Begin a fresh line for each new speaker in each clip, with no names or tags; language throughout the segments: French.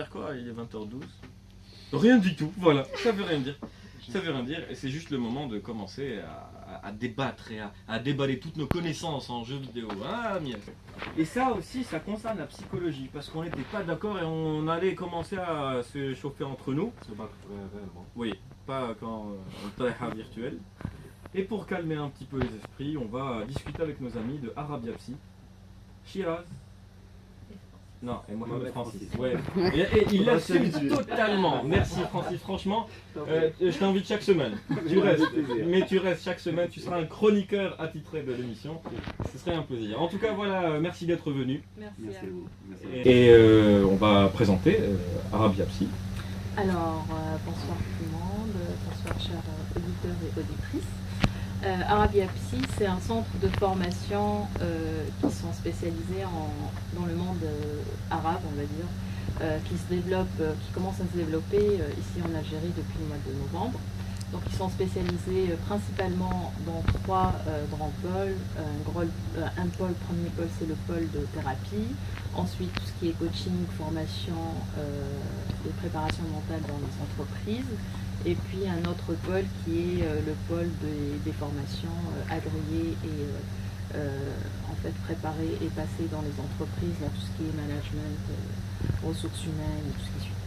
dire quoi? Il est 20h12. Rien du tout, voilà, ça veut rien dire. Ça veut rien dire, et c'est juste le moment de commencer à débattre et à déballer toutes nos connaissances en jeux vidéo. Ah, miel. Et ça aussi, ça concerne la psychologie, parce qu'on n'était pas d'accord et on allait commencer à se chauffer entre nous.
Se battre réellement.
Oui, pas quand on est virtuel. Et pour calmer un petit peu les esprits, on va discuter avec nos amis de Arabia Psy, Shiraz. Non, et Mohamed Francis. Ouais. Et il l'assume totalement. Merci Francis, franchement. Je t'invite chaque semaine. Tu restes chaque semaine. Tu seras un chroniqueur attitré de l'émission. Ce serait un plaisir. En tout cas, voilà, merci d'être venu.
Merci à vous.
Et on va présenter Arabia Psy.
Alors, bonsoir tout le monde, bonsoir chers auditeurs et auditrices. Arabia Psy, c'est un centre de formation qui sont spécialisés dans le monde arabe, on va dire, qui commence à se développer ici en Algérie depuis le mois de novembre. Donc ils sont spécialisés principalement dans trois grands pôles. Premier pôle, c'est le pôle de thérapie. Ensuite, tout ce qui est coaching, formation et préparation mentale dans les entreprises. Et puis un autre pôle qui est le pôle des formations agréées et en fait préparées et passées dans les entreprises, dans tout ce qui est management, ressources humaines et tout ce qui suit.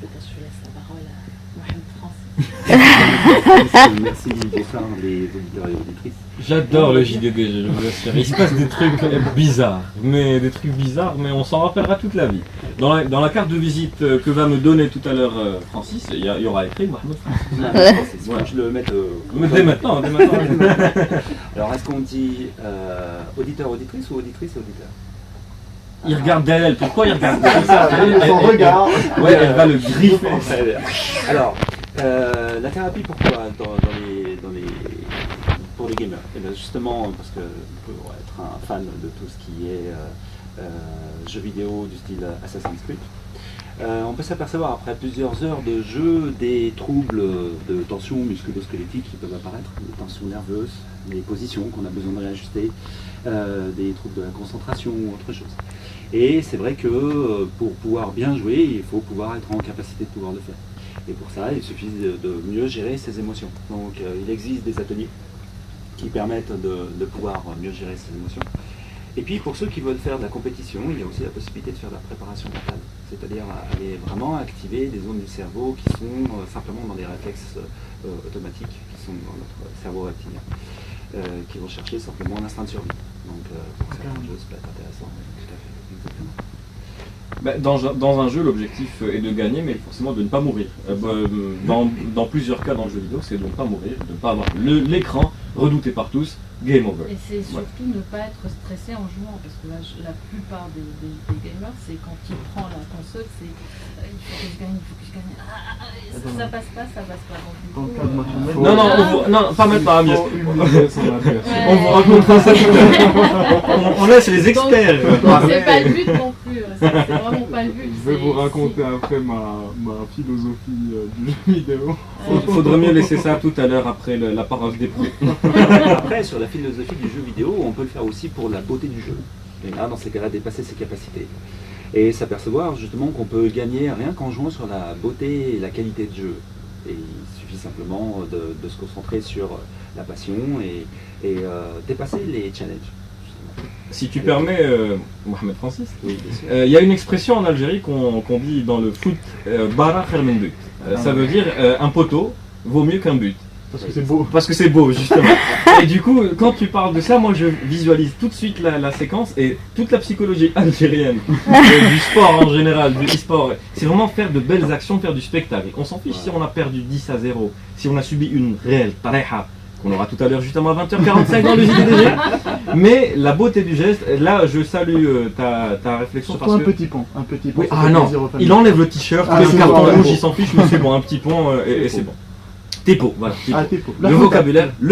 Peut-être je laisse la parole à Mohamed Francis.
Merci, bonsoir les auditeurs et auditrices.
J'adore le JDD, je vous assure. Il se passe des trucs bizarres, mais on s'en rappellera toute la vie. Dans la carte de visite que va me donner tout à l'heure Francis, il y aura écrit Mohamed Francis.
Voilà. Je le mette
dès maintenant.
Alors, est-ce qu'on dit auditeur, auditrice ou auditrice et auditeur?
Il regarde d'elle, pourquoi il regarde ça?
Son regard.
Ouais, elle va le griffer.
Alors, la thérapie, pourquoi pour les gamers? Et bien justement, parce que pour être un fan de tout ce qui est jeux vidéo du style Assassin's Creed, on peut s'apercevoir après plusieurs heures de jeu des troubles de tension musculo-squelettique qui peuvent apparaître, des tensions nerveuses, des positions qu'on a besoin de réajuster, des troubles de la concentration ou autre chose. Et c'est vrai que pour pouvoir bien jouer, il faut pouvoir être en capacité de pouvoir le faire. Et pour ça, il suffit de mieux gérer ses émotions. Donc il existe des ateliers qui permettent de pouvoir mieux gérer ses émotions. Et puis pour ceux qui veulent faire de la compétition, il y a aussi la possibilité de faire de la préparation mentale, c'est-à-dire aller vraiment activer des zones du cerveau qui sont simplement dans des réflexes automatiques qui sont dans notre cerveau reptilien, qui vont chercher simplement l'instinct de survie. Donc pour certains jeux, ça peut être intéressant. Tout à fait, exactement.
Dans un jeu, l'objectif est de gagner, mais forcément de ne pas mourir. Dans plusieurs cas dans le jeu vidéo, c'est de ne pas mourir, de ne pas avoir l'écran redouté par tous, game over.
Et c'est surtout ne pas être stressé en jouant, parce que là, la plupart des gamers, c'est quand il prend la console, c'est il faut que je gagne, il faut que je gagne. Ça passe pas. Donc,
Non, pas maintenant, Amies.
On
vous racontera ça tout à l'heure. On laisse les experts.
C'est pas le but non plus, c'est vraiment pas le but.
Je vais vous raconter après ma philosophie du jeu vidéo.
Il faudrait mieux laisser ça tout à l'heure après la parole des pros.
Après, sur la philosophie du jeu vidéo, on peut le faire aussi pour la beauté du jeu. Et là, dans ces cas-là, dépasser ses capacités. Et s'apercevoir justement qu'on peut gagner rien qu'en jouant sur la beauté et la qualité de jeu. Et il suffit simplement de se concentrer sur la passion et dépasser les challenges.
Si tu permets, Mohamed Francis,
Oui, bien sûr.
il y a une expression en Algérie qu'on dit dans le foot, bara khair min but. Ça veut dire un poteau vaut mieux qu'un but.
Parce que c'est beau.
Parce que c'est beau, justement. Et du coup, quand tu parles de ça, moi je visualise tout de suite la séquence et toute la psychologie algérienne, du sport en général, du e-sport. C'est vraiment faire de belles actions, faire du spectacle. On s'en fiche si on a perdu 10-0, si on a subi une réelle tareha, qu'on aura tout à l'heure justement à 20h45 dans le JDDG. Mais la beauté du geste, là je salue ta réflexion.
Surtout
parce
un
que...
petit pont.
Oui, ah non, il enlève le t-shirt, le carton rouge, il s'en fiche, mais c'est bon, un petit pont et c'est bon. Tipo, voilà. Tipo.
Ah, tipo.
Le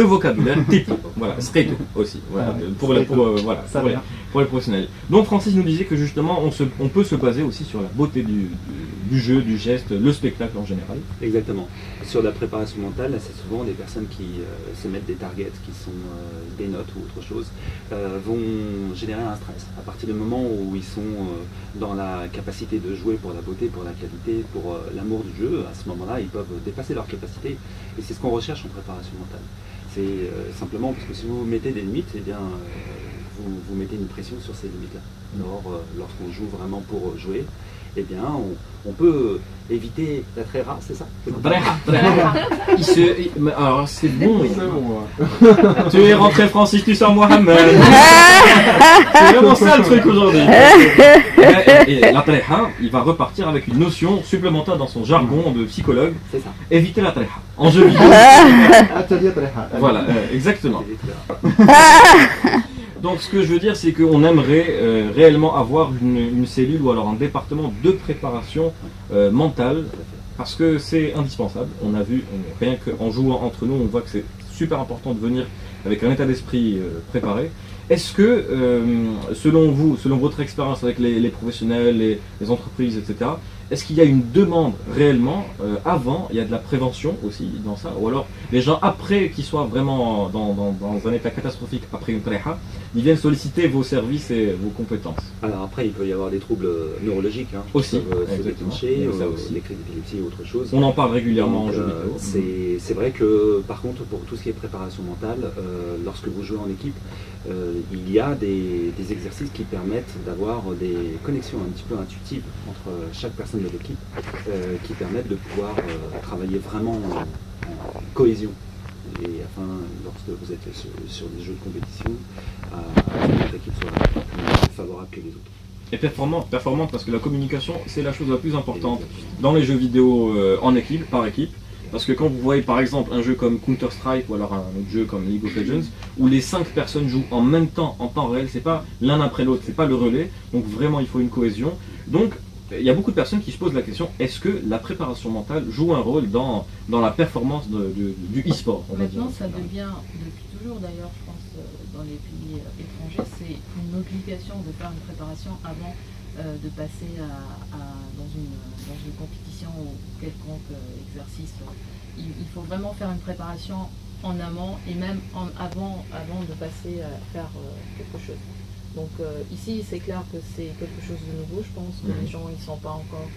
vocabulaire tipo. Voilà, streito aussi. Voilà, pour les professionnels. Donc Francis nous disait que justement on peut se baser aussi sur la beauté du jeu, du geste, le spectacle en général.
Exactement. Sur la préparation mentale, c'est souvent des personnes qui se mettent des targets, qui sont des notes ou autre chose, vont générer un stress. À partir du moment où ils sont dans la capacité de jouer pour la beauté, pour la qualité, pour l'amour du jeu, à ce moment-là, ils peuvent dépasser leurs capacités. Et c'est ce qu'on recherche en préparation mentale. C'est simplement parce que si vous mettez des limites, eh bien, vous mettez une pression sur ces limites-là. Alors, lorsqu'on joue vraiment pour jouer, eh bien, on peut éviter la très rare, c'est ça?
Alors c'est bon.
C'est bon, ouais.
Tu es rentré Francis, tu sors Mohamed. C'est vraiment ça le truc aujourd'hui. Et la tréha, il va repartir avec une notion supplémentaire dans son jargon de psychologue.
C'est ça.
Éviter la tréha. En jeu vidéo.
Atelier Treha.
Voilà, exactement. Donc ce que je veux dire, c'est qu'on aimerait réellement avoir une cellule ou alors un département de préparation mentale, parce que c'est indispensable. On a vu, rien qu'en jouant entre nous, on voit que c'est super important de venir avec un état d'esprit préparé. Est-ce que, selon vous, selon votre expérience avec les professionnels, les entreprises, etc., est-ce qu'il y a une demande réellement avant, il y a de la prévention aussi dans ça, ou alors les gens après qu'ils soient vraiment dans un état catastrophique après une tréha, ils viennent solliciter vos services et vos compétences?
Alors après, il peut y avoir des troubles neurologiques
aussi,
qui peuvent se déclencher,
ça aussi.
les crises d'épilepsie ou autre chose.
On en parle régulièrement
Donc,
en jeu vidéo.
c'est vrai que par contre, pour tout ce qui est préparation mentale, lorsque vous jouez en équipe, il y a des exercices qui permettent d'avoir des connexions un petit peu intuitives entre chaque personne de l'équipe, qui permettent de pouvoir travailler vraiment en cohésion. Et afin, lorsque vous êtes sur des jeux de compétition, que votre équipe soit plus favorable que les autres.
Et performante parce que la communication, c'est la chose la plus importante dans les jeux vidéo en équipe, par équipe. Parce que quand vous voyez par exemple un jeu comme Counter-Strike ou alors un autre jeu comme League of Legends, où les 5 personnes jouent en même temps, en temps réel, c'est pas l'un après l'autre, c'est pas le relais, donc vraiment il faut une cohésion. Donc il y a beaucoup de personnes qui se posent la question, est-ce que la préparation mentale joue un rôle dans la performance du e-sport?
Maintenant ça devient, depuis toujours d'ailleurs je pense, dans les pays étrangers, c'est une obligation de faire une préparation avant de passer dans une compétition ou quelconque exercice. Il faut vraiment faire une préparation en amont et même avant de passer à faire quelque chose. Donc ici c'est clair que c'est quelque chose de nouveau, je pense que les gens ils ne sont pas encore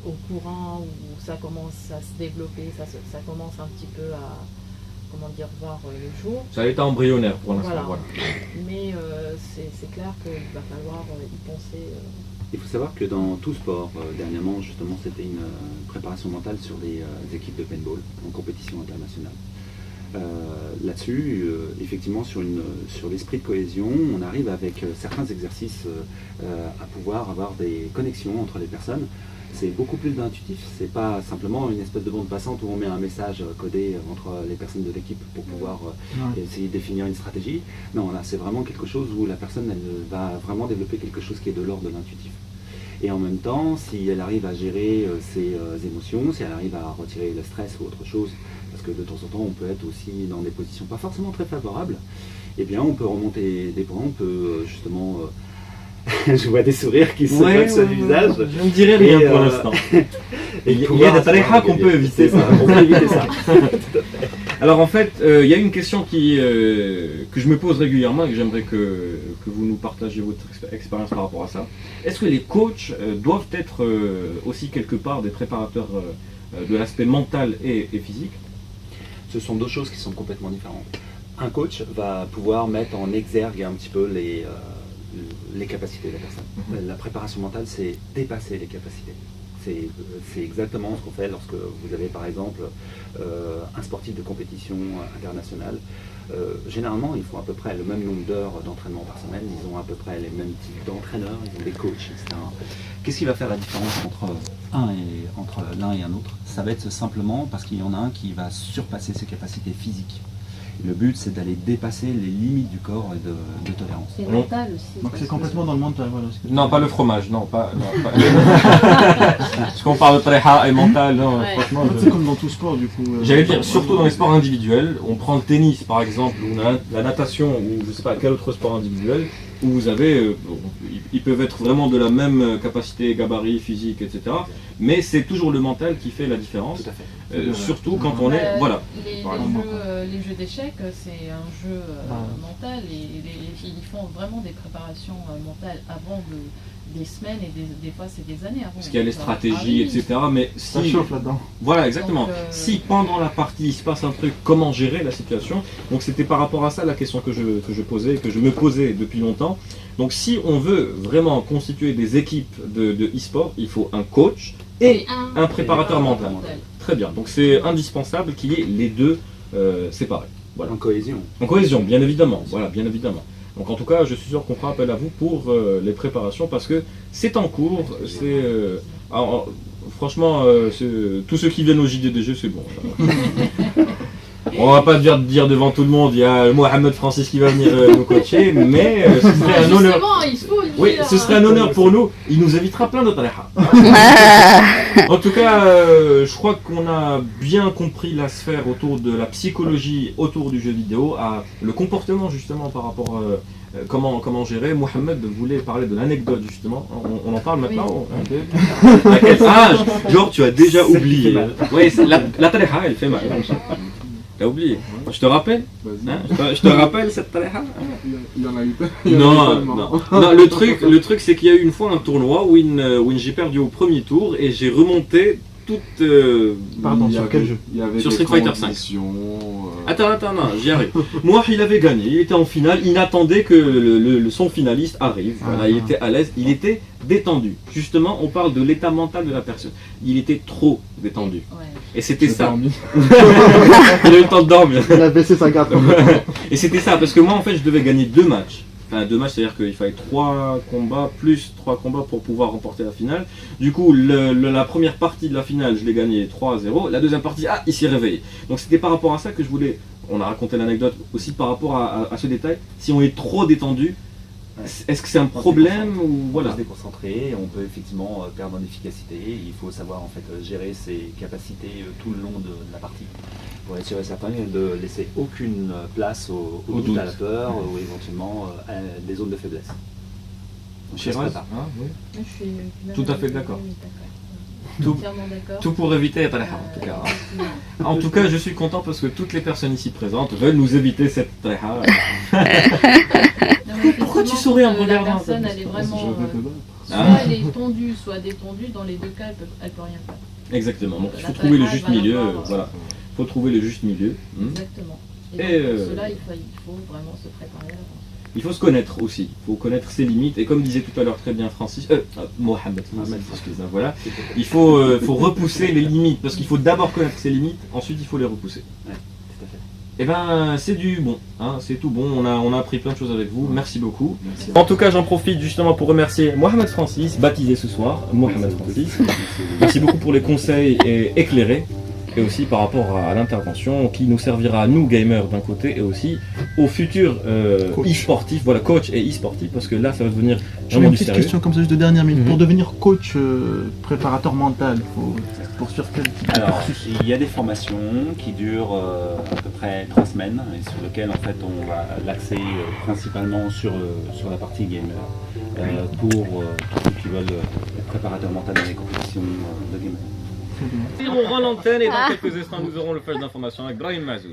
au courant, où ça commence à se développer, ça commence un petit peu à voir le jour.
Ça a été embryonnaire pour l'instant.
Voilà. Mais c'est clair qu'il va falloir y penser.
Il faut savoir que dans tout sport, dernièrement justement, c'était une préparation mentale sur des équipes de paintball en compétition internationale. Là-dessus, effectivement, sur l'esprit de cohésion, on arrive avec certains exercices à pouvoir avoir des connexions entre les personnes. C'est beaucoup plus d'intuitif, c'est pas simplement une espèce de bande passante où on met un message codé entre les personnes de l'équipe pour pouvoir essayer de définir une stratégie. Non, là c'est vraiment quelque chose où la personne elle va vraiment développer quelque chose qui est de l'ordre de l'intuitif. Et en même temps, si elle arrive à gérer ses émotions, si elle arrive à retirer le stress ou autre chose, parce que de temps en temps on peut être aussi dans des positions pas forcément très favorables, eh bien on peut remonter des points, on peut justement... je vois des sourires qui se mettent sur le visage.
Je ne dirais rien pour l'instant. Il y a des tréhas qu'on peut éviter.
On peut éviter ça.
Alors en fait, il y a une question que je me pose régulièrement et que j'aimerais que vous nous partagiez votre expérience par rapport à ça. Est-ce que les coachs doivent être aussi quelque part des préparateurs de l'aspect mental et physique?
Ce sont deux choses qui sont complètement différentes. Un coach va pouvoir mettre en exergue un petit peu les capacités de la personne. La préparation mentale, c'est dépasser les capacités. C'est exactement ce qu'on fait lorsque vous avez par exemple un sportif de compétition internationale. Généralement, ils font à peu près le même nombre d'heures d'entraînement par semaine, ils ont à peu près les mêmes types d'entraîneurs, ils ont des coachs, etc. Qu'est-ce qui va faire la différence entre l'un et un autre? Ça va être simplement parce qu'il y en a un qui va surpasser ses capacités physiques Le but, c'est d'aller dépasser les limites du corps et de tolérance.
C'est mental aussi.
Donc c'est complètement dans le mental, voilà.
Non, pas le fromage, non, pas. Parce qu'on parle de tariha et mental, non,
Ouais.
franchement.
C'est comme dans tout sport, du coup.
J'allais dire, surtout dans les sports individuels, on prend le tennis par exemple, ou la natation, ou je sais pas quel autre sport individuel, où vous avez, ils peuvent être vraiment de la même capacité, gabarit, physique, etc. Mais c'est toujours le mental qui fait la différence.
Tout à fait.
Surtout quand on est, voilà.
Les jeux d'échecs, c'est un jeu mental et les filles ils font vraiment des préparations mentales avant des semaines et des fois c'est des années avant.
Parce qu'il y a les
Donc,
stratégies,
oui.
etc. Mais
Ça
si,
chauffe là-dedans.
voilà, exactement.
Donc,
Si pendant la partie il se passe un truc, comment gérer la situation? Donc c'était par rapport à ça la question que je posais, que je me posais depuis longtemps. Donc si on veut vraiment constituer des équipes de e-sport, il faut un coach et un préparateur mental. Très bien. Donc c'est indispensable qu'il y ait les deux séparés. Voilà.
En cohésion.
En cohésion, bien évidemment. Voilà, bien évidemment. Donc en tout cas, je suis sûr qu'on fera appel à vous pour les préparations parce que c'est en cours. C'est franchement, tous ceux qui viennent au JDDG, c'est bon. On va pas dire devant tout le monde, il y a Mohamed Francis qui va venir nous coacher, mais ce serait un honneur.
Justement, il faut le
Oui,
dire.
ce serait un honneur pour nous. Il nous évitera plein de tariha. En tout cas, je crois qu'on a bien compris la sphère autour de la psychologie, autour du jeu vidéo, à le comportement justement par rapport comment gérer. Mohamed voulait parler de l'anecdote justement. On en parle maintenant. À quel âge? Genre tu as déjà oublié. Oui, la tariha elle fait mal. T'as oublié. Je te rappelle.
Vas-y.
Hein, je te rappelle cette tariha.
Il y en a eu.
Non, non, le truc c'est qu'il y a eu une fois un tournoi où j'ai perdu au premier tour et j'ai remonté toute.
Pardon, sur quel jeu?
Il y avait
Sur
des
Street Fighter V.
conditions,
Attends, non, j'y arrive. Moi, il avait gagné, il était en finale, il attendait que son finaliste arrive. Voilà, il était à l'aise, il était détendu. Justement, on parle de l'état mental de la personne. Il était trop détendu.
Ouais.
Et c'était
j'ai
ça.
dormi.
Il a eu le temps de dormir.
Il a baissé sa garde.
Et c'était ça, parce que moi, en fait, je devais gagner 2 matchs. Enfin, 2 matchs, c'est-à-dire qu'il fallait 3 combats, plus 3 combats pour pouvoir remporter la finale. Du coup, la première partie de la finale, je l'ai gagné 3-0. La deuxième partie, il s'est réveillé. Donc c'était par rapport à ça que je voulais... On a raconté l'anecdote aussi par rapport à ce détail. Si on est trop détendu, est-ce que c'est un problème ou
On
voilà.
peut se déconcentrer, on peut effectivement perdre en efficacité. Il faut savoir en fait gérer ses capacités tout le long de la partie pour être sûr et certain de laisser aucune place au doute,
doute.
à la peur ou éventuellement à des zones de faiblesse. Donc, ça se
Shiraz,
prépare.
hein, oui.
Je suis
Tout à fait d'accord.
oui,
Tout-
entièrement d'accord.
Tout pour éviter la tariha, en tout cas. En tout cas, je suis content parce que toutes les personnes ici présentes veulent nous éviter cette tariha.
Non, mais
Pourquoi tu
effectivement,
souris en me
la
regardant
personne, elle est vraiment.
Je vais te battre.
Soit
Ah.
elle est tendue, soit détendue. Dans les deux cas, elle peut rien faire.
Exactement. Donc il
La
faut trouver le
tariha,
juste
elle va
milieu.
l'avoir,
Voilà. Il faut trouver le juste milieu.
Exactement. Et,
Et,
donc, pour cela, il faut vraiment se préparer à l'avance.
Il faut se connaître aussi, il faut connaître ses limites, et comme disait tout à l'heure très bien Francis, Mohamed, excusez-moi, voilà, il faut repousser les limites, parce qu'il faut d'abord connaître ses limites, ensuite il faut les repousser.
Ouais, tout à fait.
Et ben c'est du bon, hein, c'est tout bon, on a appris plein de choses avec vous, merci beaucoup. En tout cas j'en profite justement pour remercier Mohamed Francis, baptisé ce soir, Mohamed Francis. Merci beaucoup pour les conseils éclairés. Et aussi par rapport à l'intervention qui nous servira à nous gamers d'un côté et aussi aux futurs e-sportifs, voilà, coach et e-sportifs, parce que là ça va devenir
J'ai
vraiment
une
du
petite
sérieux.
question comme ça juste de dernière minute.
Mhm.
Pour devenir coach préparateur mental, il faut poursuivre quel type de
Alors,
cursus?
il y a des formations qui durent à peu près 3 semaines et sur lesquelles en fait on va l'axer principalement sur la partie gamer pour tous ceux qui veulent être préparateurs mentaux dans les compétitions de gamer.
On rend l'antenne et dans quelques instants nous aurons le flash d'information avec Brahim Mazouz.